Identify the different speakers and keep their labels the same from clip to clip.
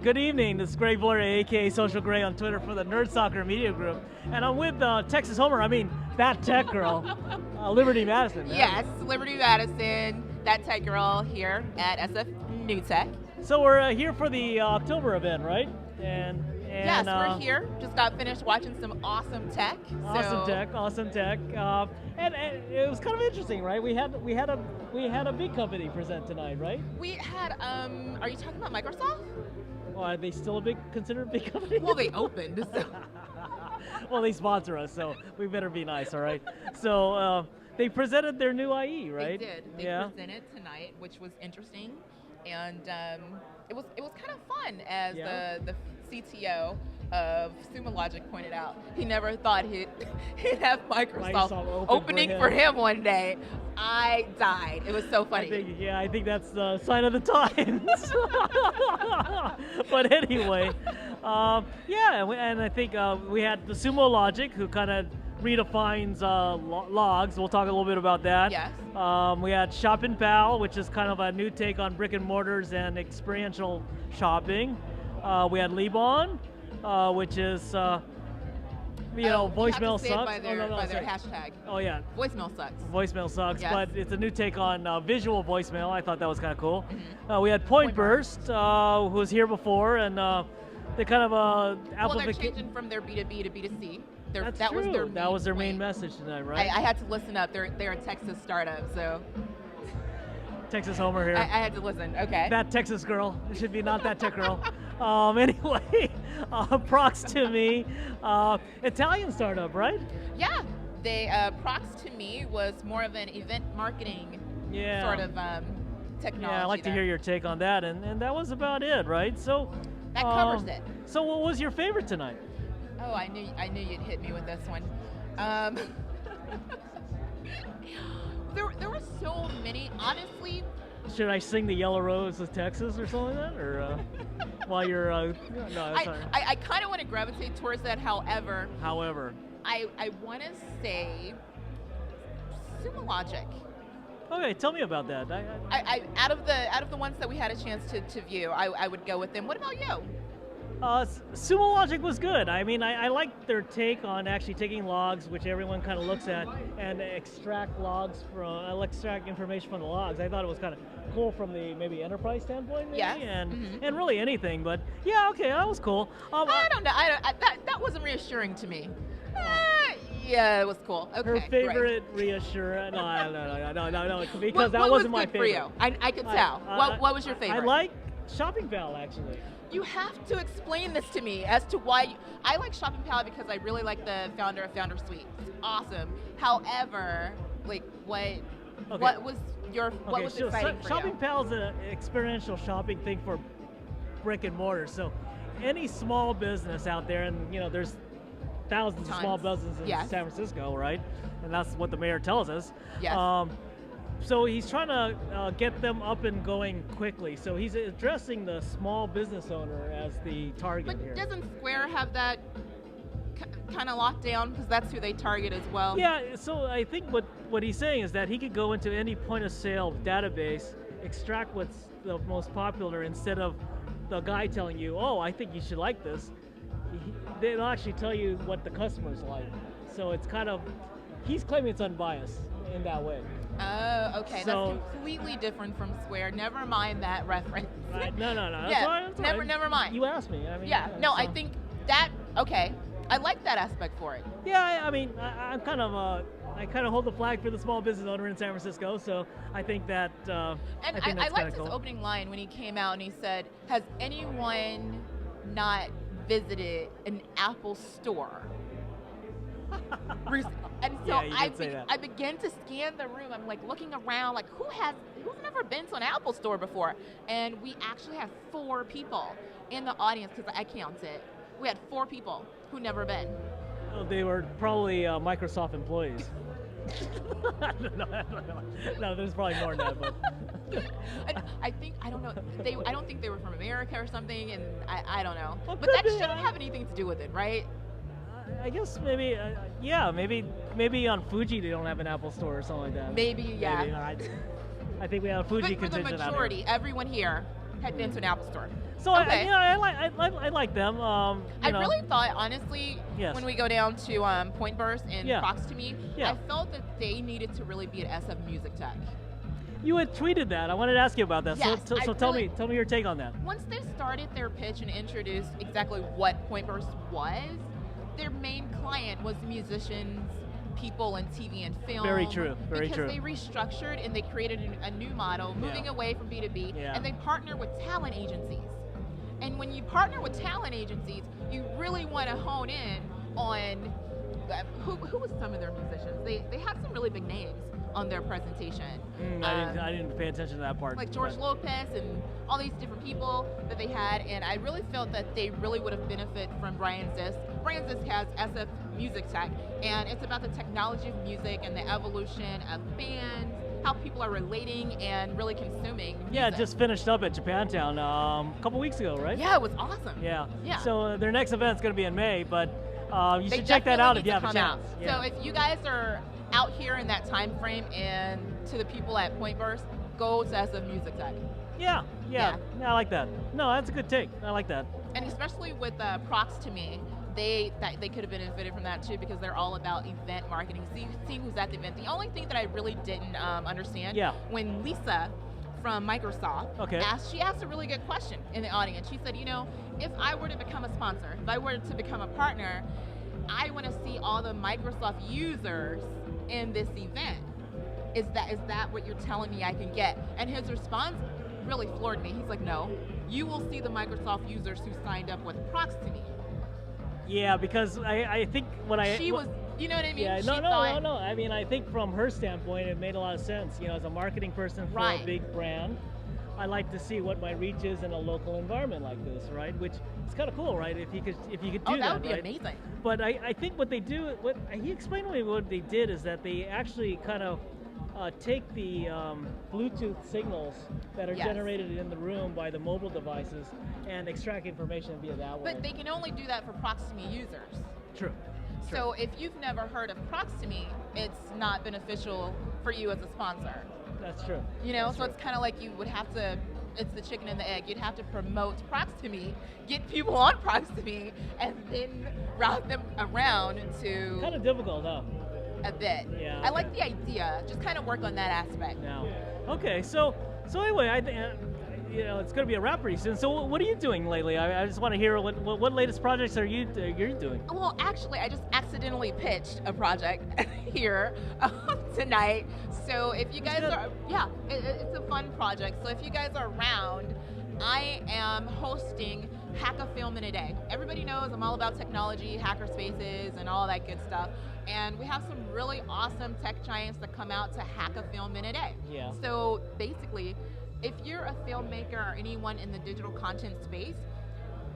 Speaker 1: Good evening. This is Greg Viloria, aka Social Gray on Twitter for the Nerd Soccer Media Group, and I'm with Texas Homer. I mean, that tech girl, Liberty Madison.
Speaker 2: Yes, Liberty Madison, that tech girl here at SF New Tech.
Speaker 1: So we're here for the October event, right? And
Speaker 2: yes, we're here. Just got finished watching some awesome tech.
Speaker 1: Awesome tech. And it was kind of interesting, right? We had a big company present tonight, right?
Speaker 2: We had. Are you talking about Microsoft?
Speaker 1: Well, are they still considered a big company?
Speaker 2: Well, they opened. So.
Speaker 1: Well, they sponsor us, so we better be nice, all right? So they presented their new IE, right?
Speaker 2: They did. They presented tonight, which was interesting, and it was kind of fun. As the CTO of Sumo Logic pointed out, he never thought he'd have Microsoft opening for him one day. I died. It was so funny.
Speaker 1: I think that's the sign of the times. But anyway, and I think we had the Sumo Logic, who kind of redefines logs. We'll talk a little bit about that.
Speaker 2: Yes.
Speaker 1: We had Shopping Pal, which is kind of a new take on brick and mortars and experiential shopping. We had Libon, which is voicemail sucks.
Speaker 2: By their hashtag.
Speaker 1: Oh yeah.
Speaker 2: Voicemail sucks.
Speaker 1: Voicemail sucks,
Speaker 2: yes.
Speaker 1: But it's a new take on visual voicemail. I thought that was kind of cool.
Speaker 2: Mm-hmm.
Speaker 1: We had Point Burst, who was here before, and they kind of
Speaker 2: Well, they're changing from their B2B to B2C.
Speaker 1: That was their main message tonight, right?
Speaker 2: I had to listen up. They're a Texas startup, so.
Speaker 1: Texas Homer here.
Speaker 2: I had to listen. Okay.
Speaker 1: That Texas girl. It should be not that tech girl. Anyway, Prox to Me, Italian startup, right?
Speaker 2: Yeah. Prox to Me was more of an event marketing sort of technology.
Speaker 1: Yeah, I'd like to hear your take on that, and that was about it, right? So
Speaker 2: that covers it.
Speaker 1: So what was your favorite tonight?
Speaker 2: Oh, I knew you'd hit me with this one. There were so many, honestly.
Speaker 1: Should I sing the Yellow Rose of Texas or something like that, or while you're? No, sorry.
Speaker 2: I kind of want to gravitate towards that. However, I want to say Sumo Logic.
Speaker 1: Okay, tell me about that.
Speaker 2: I out of the ones that we had a chance to view, I would go with them. What about you?
Speaker 1: Sumo Logic was good. I mean, I liked their take on actually taking logs, which everyone kind of looks at, and extract information from the logs. I thought it was kind of cool from the maybe enterprise standpoint, maybe, and really anything. But yeah, okay, that was cool.
Speaker 2: I don't know. That wasn't reassuring to me. Yeah, it was cool. Okay.
Speaker 1: Her favorite reassurance? No, because that wasn't my favorite.
Speaker 2: For you? I could tell. What was your favorite?
Speaker 1: I like Shopping Pal, actually.
Speaker 2: You have to explain this to me as to why. I like Shopping Pal because I really like the founder of Founder Suite. It's awesome. However, what was exciting for you?
Speaker 1: Shopping Pal is an experiential shopping thing for brick and mortar. So any small business out there, and there's thousands of small businesses in San Francisco, right? And that's what the mayor tells us.
Speaker 2: Yes.
Speaker 1: So he's trying to get them up and going quickly. So he's addressing the small business owner as the target here.
Speaker 2: But doesn't Square have that kind of locked down, because that's who they target as well?
Speaker 1: Yeah, so I think what he's saying is that he could go into any point of sale database, extract what's the most popular, instead of the guy telling you, oh, I think you should like this. They'll actually tell you what the customers like. So it's kind of, he's claiming it's unbiased in that way.
Speaker 2: Oh, okay. So, that's completely different from Square. Never mind that reference.
Speaker 1: Right. No.
Speaker 2: That's never mind.
Speaker 1: You asked me.
Speaker 2: I think that, okay. I like that aspect for it.
Speaker 1: Yeah, I mean, I kind of hold the flag for the small business owner in San Francisco, so I think that.
Speaker 2: I liked his opening line when he came out and he said, "Has anyone not visited an Apple store?" And so I began to scan the room. I'm like looking around, like who's never been to an Apple store before? And we actually had 4 people in the audience, because I counted. We had 4 people who never been.
Speaker 1: Oh, they were probably Microsoft employees. No, there's probably more than that. But
Speaker 2: I don't know. I don't think they were from America or something, and I don't know.
Speaker 1: Well,
Speaker 2: but that shouldn't have anything to do with it, right?
Speaker 1: I guess maybe, maybe on Fuji they don't have an Apple store or something like that.
Speaker 2: Maybe, yeah.
Speaker 1: I think we have a Fuji
Speaker 2: but for the
Speaker 1: contingent
Speaker 2: majority,
Speaker 1: out here.
Speaker 2: everyone here had been to an Apple store.
Speaker 1: So
Speaker 2: Okay.
Speaker 1: I like them.
Speaker 2: I really thought, honestly,
Speaker 1: Yes.
Speaker 2: when we go down to Point Burst and
Speaker 1: Yeah.
Speaker 2: Prox to Me,
Speaker 1: Yeah.
Speaker 2: I felt that they needed to really be at SF Music Tech.
Speaker 1: You had tweeted that. I wanted to ask you about that.
Speaker 2: Yes,
Speaker 1: So tell me your take on that.
Speaker 2: Once they started their pitch and introduced exactly what Point Burst was, their main client was musicians, people in TV and film.
Speaker 1: Very true. Very true.
Speaker 2: Because they restructured and they created a new model, moving away from B2B, and they partner with talent agencies. And when you partner with talent agencies, you really want to hone in on who was some of their musicians. They had some really big names on their presentation.
Speaker 1: I didn't pay attention to that part.
Speaker 2: Like George Lopez and all these different people that they had, and I really felt that they really would have benefited from Brian Zisk. Brian Zisk has SF Music Tech, and it's about the technology of music and the evolution of bands, how people are relating and really consuming music.
Speaker 1: Yeah, it just finished up at Japantown a couple weeks ago, right?
Speaker 2: Yeah, it was awesome.
Speaker 1: Yeah.
Speaker 2: Yeah.
Speaker 1: So their next event's going to be in May, but you
Speaker 2: They
Speaker 1: should check that
Speaker 2: definitely
Speaker 1: out
Speaker 2: need
Speaker 1: if you
Speaker 2: to
Speaker 1: have a
Speaker 2: come
Speaker 1: chance.
Speaker 2: out.
Speaker 1: Yeah.
Speaker 2: So if you guys are out here in that time frame, and to the people at Point Burst, go to SF Music Tech.
Speaker 1: Yeah, I like that. No, that's a good take. I like that.
Speaker 2: And especially with Prox to Me, they could have benefited from that too, because they're all about event marketing, seeing who's at the event. The only thing that I really didn't understand, when Lisa from Microsoft she asked a really good question in the audience. She said, if I were to become a sponsor, if I were to become a partner, I want to see all the Microsoft users in this event. Is that what you're telling me I can get? And his response really floored me. He's like, no, you will see the Microsoft users who signed up with Prox to Me.
Speaker 1: Yeah, because I think
Speaker 2: She was, you know what I mean?
Speaker 1: Yeah,
Speaker 2: She
Speaker 1: no.
Speaker 2: thought-
Speaker 1: I mean, I think from her standpoint, it made a lot of sense. As a marketing person for a big brand, I like to see what my reach is in a local environment like this, right? Which is kind of cool, right? If you could do that,
Speaker 2: that would be
Speaker 1: right?
Speaker 2: amazing.
Speaker 1: But I think what they do, what he explained to me, what they did is that they actually kind of take the Bluetooth signals that are generated in the room by the mobile devices and extract information via that way.
Speaker 2: But they can only do that for Prox to Me users.
Speaker 1: True.
Speaker 2: So if you've never heard of Prox to Me, it's not beneficial for you as a sponsor.
Speaker 1: That's true.
Speaker 2: It's kind of like you would have to, it's the chicken and the egg. You'd have to promote Prox to Me, get people on Prox to Me, and then route them around to...
Speaker 1: Kind of difficult, huh?
Speaker 2: A bit.
Speaker 1: Yeah.
Speaker 2: I like the idea. Just kind of work on that aspect.
Speaker 1: Now, okay. So anyway, I think it's going to be a wrap pretty soon. So what are you doing lately? I just want to hear what latest projects are you're doing?
Speaker 2: Well, actually, I just accidentally pitched a project here tonight. So if you guys are, it's a fun project. So if you guys are around, I am hosting Hack a Film in a Day. Everybody knows I'm all about technology, hacker spaces, and all that good stuff. And we have some really awesome tech giants that come out to hack a film in a day.
Speaker 1: Yeah.
Speaker 2: So basically, if you're a filmmaker or anyone in the digital content space,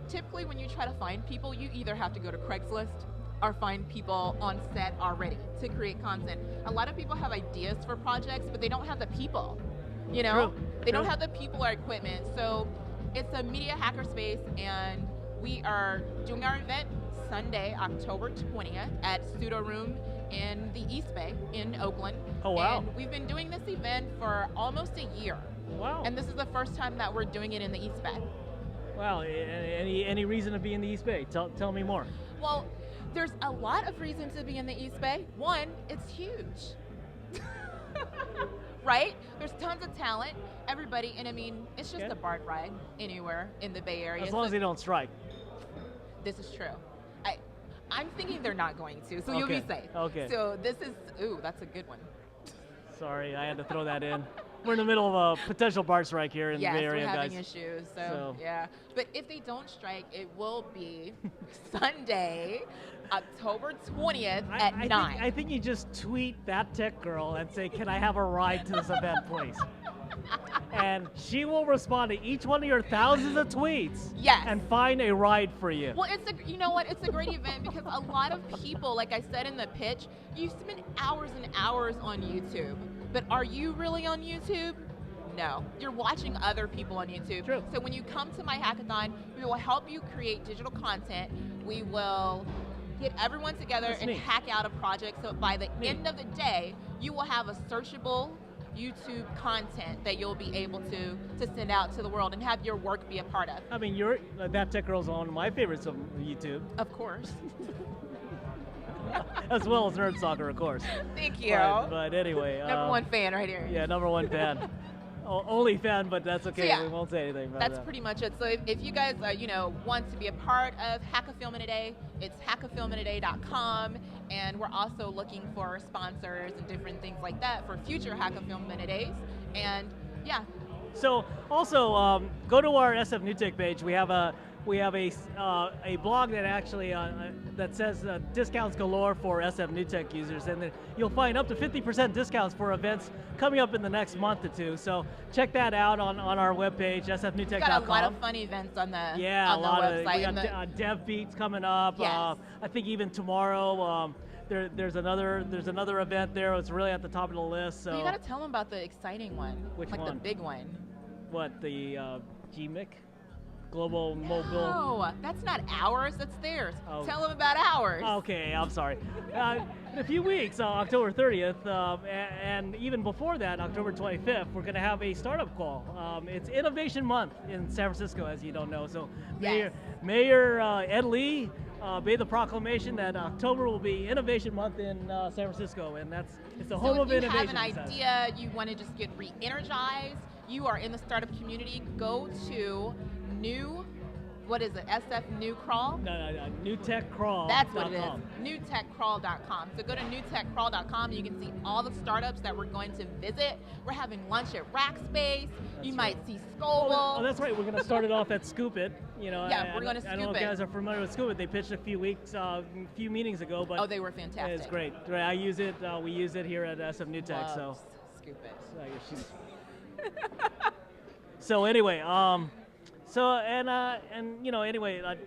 Speaker 2: typically when you try to find people, you either have to go to Craigslist or find people on set already to create content. A lot of people have ideas for projects, but they don't have the people.
Speaker 1: True.
Speaker 2: They don't have the people or equipment. So it's a media hacker space, and we are doing our event Sunday, October 20th at Pseudo Room in the East Bay in Oakland.
Speaker 1: Oh, wow.
Speaker 2: And we've been doing this event for almost a year.
Speaker 1: Wow.
Speaker 2: And this is the first time that we're doing it in the East Bay.
Speaker 1: Wow. Any reason to be in the East Bay? Tell me more.
Speaker 2: Well, there's a lot of reasons to be in the East Bay. One, it's huge. Right? There's tons of talent, everybody, and I mean, it's just a BART ride anywhere in the Bay Area.
Speaker 1: As long as they don't strike.
Speaker 2: This is true. I'm thinking they're not going to, so you'll be safe.
Speaker 1: Okay.
Speaker 2: So this is, that's a good one.
Speaker 1: Sorry, I had to throw that in. We're in the middle of a potential BART strike here in the Bay Area,
Speaker 2: we're having
Speaker 1: guys.
Speaker 2: issues, so yeah. But if they don't strike, it will be Sunday, October 20th at 9.
Speaker 1: I think you just tweet that tech girl and say, can I have a ride to this event, please? And she will respond to each one of your thousands of tweets and find a ride for you.
Speaker 2: Well, you know what? It's a great event because a lot of people, like I said in the pitch, you spend hours and hours on YouTube. But are you really on YouTube? No. You're watching other people on YouTube.
Speaker 1: True.
Speaker 2: So when you come to my hackathon, we will help you create digital content. We will get everyone together and hack out a project. So by the end of the day, you will have a searchable YouTube content that you'll be able to send out to the world and have your work be a part of.
Speaker 1: I mean, That Tech Girl's one of my favorites of YouTube.
Speaker 2: Of course.
Speaker 1: As well as Nerd Stalker, of course.
Speaker 2: Thank you.
Speaker 1: But anyway.
Speaker 2: Number one fan right here.
Speaker 1: Yeah, number one fan. Only fan, but that's okay.
Speaker 2: So yeah,
Speaker 1: we won't say anything about
Speaker 2: that's
Speaker 1: that.
Speaker 2: pretty much it. So if you guys want to be a part of Hack a Film in a Day, it's hackafilminaday.com, and we're also looking for sponsors and different things like that for future Hack a Film in a Days. And yeah.
Speaker 1: So also go to our SF New Tech page. We have a blog that actually that says discounts galore for SF New Tech users, and then you'll find up to 50% discounts for events coming up in the next month or two. So check that out on our webpage, sfnewtech.com.
Speaker 2: We've got a lot of fun events on the
Speaker 1: on
Speaker 2: website.
Speaker 1: We got Dev Beats coming up.
Speaker 2: Yes.
Speaker 1: I think even tomorrow. There's another event there. It's really at the top of the list. So
Speaker 2: well, you got to tell them about the exciting one.
Speaker 1: Which
Speaker 2: one?
Speaker 1: Like
Speaker 2: the big one.
Speaker 1: What, the GMIC? Global Mobile.
Speaker 2: No, that's not ours, that's theirs.
Speaker 1: Oh.
Speaker 2: Tell them about ours.
Speaker 1: Okay, I'm sorry. In a few weeks, October 30th, and even before that, October 25th, we're going to have a startup call. It's Innovation Month in San Francisco, as you don't know. So
Speaker 2: yes.
Speaker 1: Mayor Ed Lee made the proclamation that October will be Innovation Month in San Francisco, and it's the home of innovation.
Speaker 2: So if you have an idea, you want to just get re-energized, you are in the startup community, go to SF New Crawl?
Speaker 1: No, newtechcrawl.com.
Speaker 2: That's what it is, newtechcrawl.com. So go to newtechcrawl.com and you can see all the startups that we're going to visit. We're having lunch at Rackspace. You might see Scoville.
Speaker 1: Oh, that's right. We're going to start it off at Scoop It.
Speaker 2: Yeah, we're going to Scoop It.
Speaker 1: I don't know if you guys are familiar with Scoop It. They pitched a few meetings ago, but
Speaker 2: they were fantastic.
Speaker 1: It's great. I use it. We use it here at SF New Tech.
Speaker 2: So Scoop It.
Speaker 1: So anyway,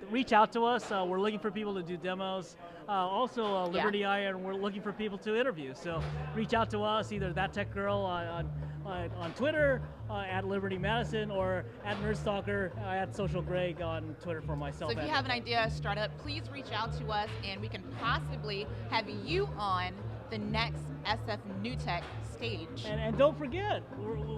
Speaker 1: reach out to us. We're looking for people to do demos. Also, Liberty Eye, and we're looking for people to interview. So reach out to us, either That Tech Girl on Twitter, at Liberty Madison, or at Nerd Stalker, at Social Greg on Twitter for myself.
Speaker 2: So if you have an idea, startup, please reach out to us, and we can possibly have you on the next SF New Tech stage.
Speaker 1: And don't forget,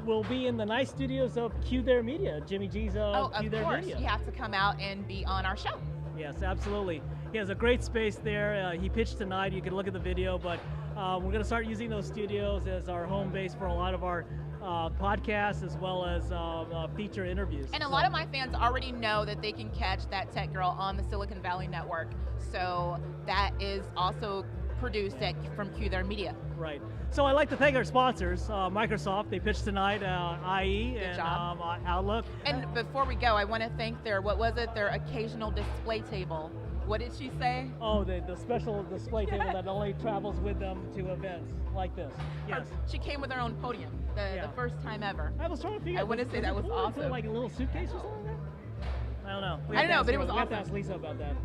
Speaker 1: we'll be in the nice studios of Q There Media, Jimmy G's Q There Media.
Speaker 2: Of course, you have to come out and be on our show.
Speaker 1: Yes, absolutely. He has a great space there. He pitched tonight. You can look at the video, but we're going to start using those studios as our home base for a lot of our podcasts, as well as feature interviews.
Speaker 2: And a lot of my fans already know that they can catch That Tech Girl on the Silicon Valley Network. So that is also produced from Q There Media.
Speaker 1: Right. So I'd like to thank our sponsors, Microsoft. They pitched tonight, IE and Outlook.
Speaker 2: And before we go, I want to thank their occasional display table. What did she say?
Speaker 1: Oh, the special display table that only travels with them to events like this. Yes.
Speaker 2: She came with her own podium, the first time ever.
Speaker 1: I was trying to figure out.
Speaker 2: I want to say that was awesome.
Speaker 1: Like a little suitcase or something like that? I don't know.
Speaker 2: I don't know, but it was awesome.
Speaker 1: We have to ask Lisa about that.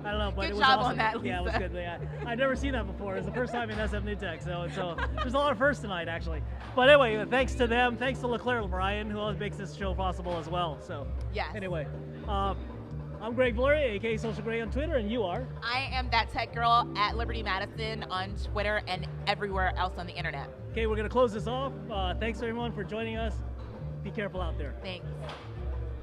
Speaker 1: I don't know, but
Speaker 2: good
Speaker 1: it was
Speaker 2: job
Speaker 1: awesome.
Speaker 2: on that, Lisa.
Speaker 1: Yeah, it was good. Yeah. I'd never seen that before. It was the first time in SF New Tech, so there's a lot of firsts tonight, actually. But anyway, thanks to them. Thanks to Leclerc Brian, who always makes this show possible as well. So
Speaker 2: yes.
Speaker 1: Anyway, I'm Greg Viloria, aka Social Greg on Twitter, and you are?
Speaker 2: I am That Tech Girl at Liberty Madison on Twitter and everywhere else on the internet.
Speaker 1: Okay, we're going to close this off. Thanks everyone for joining us. Be careful out there.
Speaker 2: Thanks.